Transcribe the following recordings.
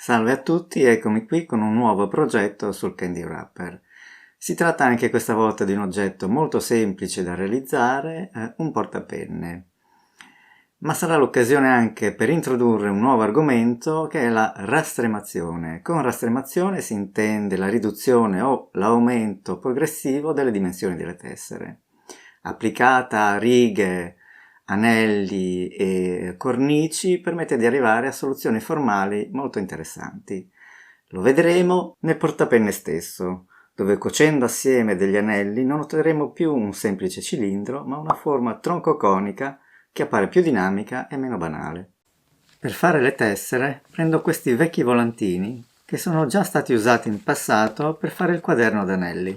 Salve a tutti, eccomi qui con un nuovo progetto sul Candy Wrapper. Si tratta anche questa volta di un oggetto molto semplice da realizzare, un portapenne. Ma sarà l'occasione anche per introdurre un nuovo argomento che è la rastremazione. Con rastremazione si intende la riduzione o l'aumento progressivo delle dimensioni delle tessere, applicata a righe, anelli e cornici permette di arrivare a soluzioni formali molto interessanti. Lo vedremo nel portapenne stesso, dove cuocendo assieme degli anelli non otterremo più un semplice cilindro, ma una forma troncoconica che appare più dinamica e meno banale. Per fare le tessere prendo questi vecchi volantini che sono già stati usati in passato per fare il quaderno ad anelli.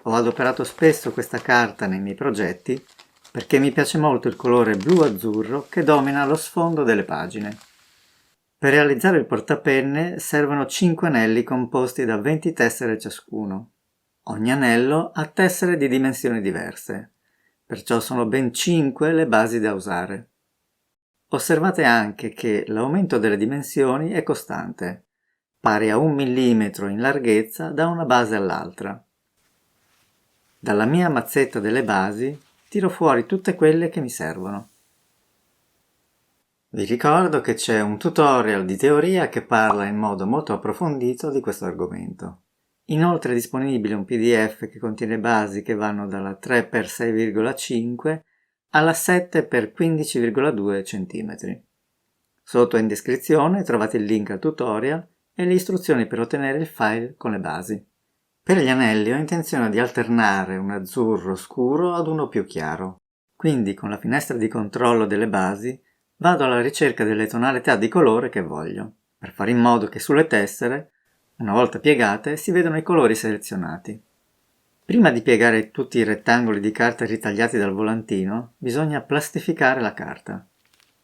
Ho adoperato spesso questa carta nei miei progetti perché mi piace molto il colore blu-azzurro che domina lo sfondo delle pagine. Per realizzare il portapenne servono 5 anelli composti da 20 tessere ciascuno. Ogni anello ha tessere di dimensioni diverse, perciò sono ben 5 le basi da usare. Osservate anche che l'aumento delle dimensioni è costante, pari a 1 mm in larghezza da una base all'altra. Dalla mia mazzetta delle basi tiro fuori tutte quelle che mi servono. Vi ricordo che c'è un tutorial di teoria che parla in modo molto approfondito di questo argomento. Inoltre è disponibile un PDF che contiene basi che vanno dalla 3x6,5 alla 7x15,2 cm. Sotto in descrizione trovate il link al tutorial e le istruzioni per ottenere il file con le basi. Per gli anelli ho intenzione di alternare un azzurro scuro ad uno più chiaro, quindi con la finestra di controllo delle basi vado alla ricerca delle tonalità di colore che voglio, per fare in modo che sulle tessere, una volta piegate, si vedano i colori selezionati. Prima di piegare tutti i rettangoli di carta ritagliati dal volantino, bisogna plastificare la carta.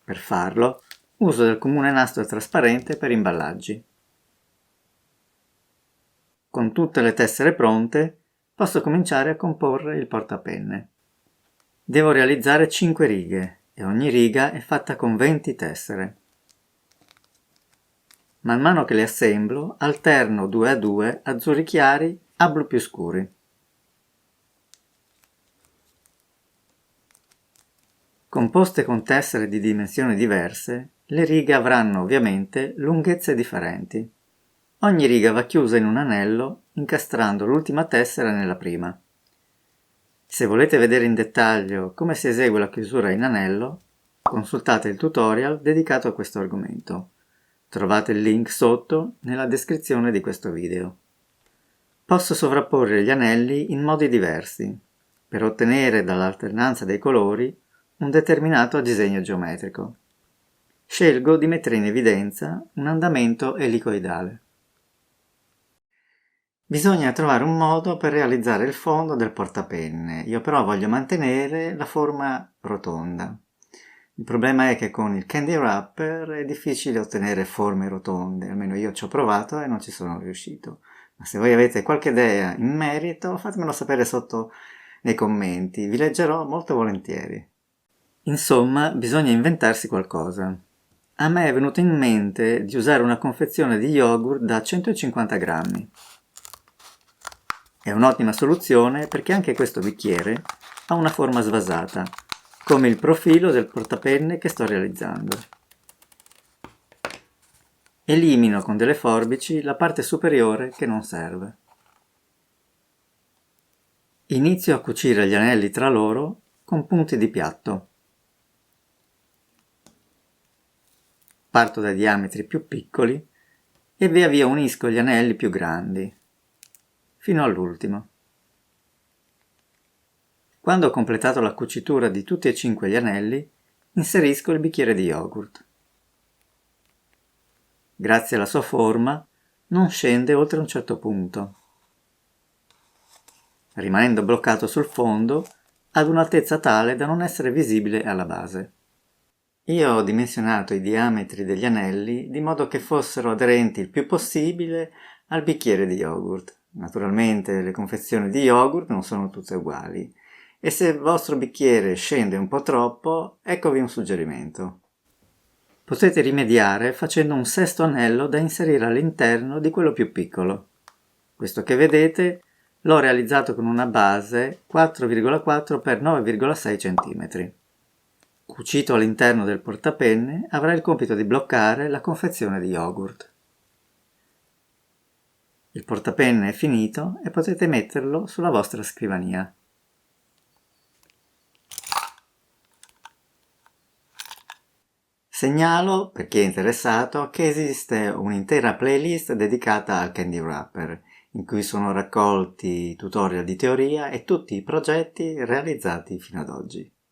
Per farlo, uso del comune nastro trasparente per imballaggi. Con tutte le tessere pronte, posso cominciare a comporre il portapenne. Devo realizzare 5 righe e ogni riga è fatta con 20 tessere. Man mano che le assemblo, alterno 2 a 2 azzurri chiari a blu più scuri. Composte con tessere di dimensioni diverse, le righe avranno ovviamente lunghezze differenti. Ogni riga va chiusa in un anello incastrando l'ultima tessera nella prima. Se volete vedere in dettaglio come si esegue la chiusura in anello, consultate il tutorial dedicato a questo argomento. Trovate il link sotto nella descrizione di questo video. Posso sovrapporre gli anelli in modi diversi, per ottenere dall'alternanza dei colori un determinato disegno geometrico. Scelgo di mettere in evidenza un andamento elicoidale. Bisogna trovare un modo per realizzare il fondo del portapenne, io però voglio mantenere la forma rotonda. Il problema è che con il Candy Wrapper è difficile ottenere forme rotonde, almeno io ci ho provato e non ci sono riuscito. Ma se voi avete qualche idea in merito, fatemelo sapere sotto nei commenti, vi leggerò molto volentieri. Insomma, bisogna inventarsi qualcosa. A me è venuto in mente di usare una confezione di yogurt da 150 grammi. È un'ottima soluzione perché anche questo bicchiere ha una forma svasata, come il profilo del portapenne che sto realizzando. Elimino con delle forbici la parte superiore che non serve. Inizio a cucire gli anelli tra loro con punti di piatto. Parto dai diametri più piccoli e via via unisco gli anelli più grandi, fino all'ultimo. Quando ho completato la cucitura di tutti e 5 gli anelli, inserisco il bicchiere di yogurt. Grazie alla sua forma, non scende oltre un certo punto, rimanendo bloccato sul fondo ad un'altezza tale da non essere visibile alla base. Io ho dimensionato i diametri degli anelli di modo che fossero aderenti il più possibile al bicchiere di yogurt. Naturalmente le confezioni di yogurt non sono tutte uguali e se il vostro bicchiere scende un po' troppo, eccovi un suggerimento. Potete rimediare facendo un sesto anello da inserire all'interno di quello più piccolo. Questo che vedete l'ho realizzato con una base 4,4 x 9,6 cm. Cucito all'interno del portapenne avrà il compito di bloccare la confezione di yogurt. Il portapenne è finito e potete metterlo sulla vostra scrivania. Segnalo, per chi è interessato, che esiste un'intera playlist dedicata al Candy Wrapper, in cui sono raccolti tutorial di teoria e tutti i progetti realizzati fino ad oggi.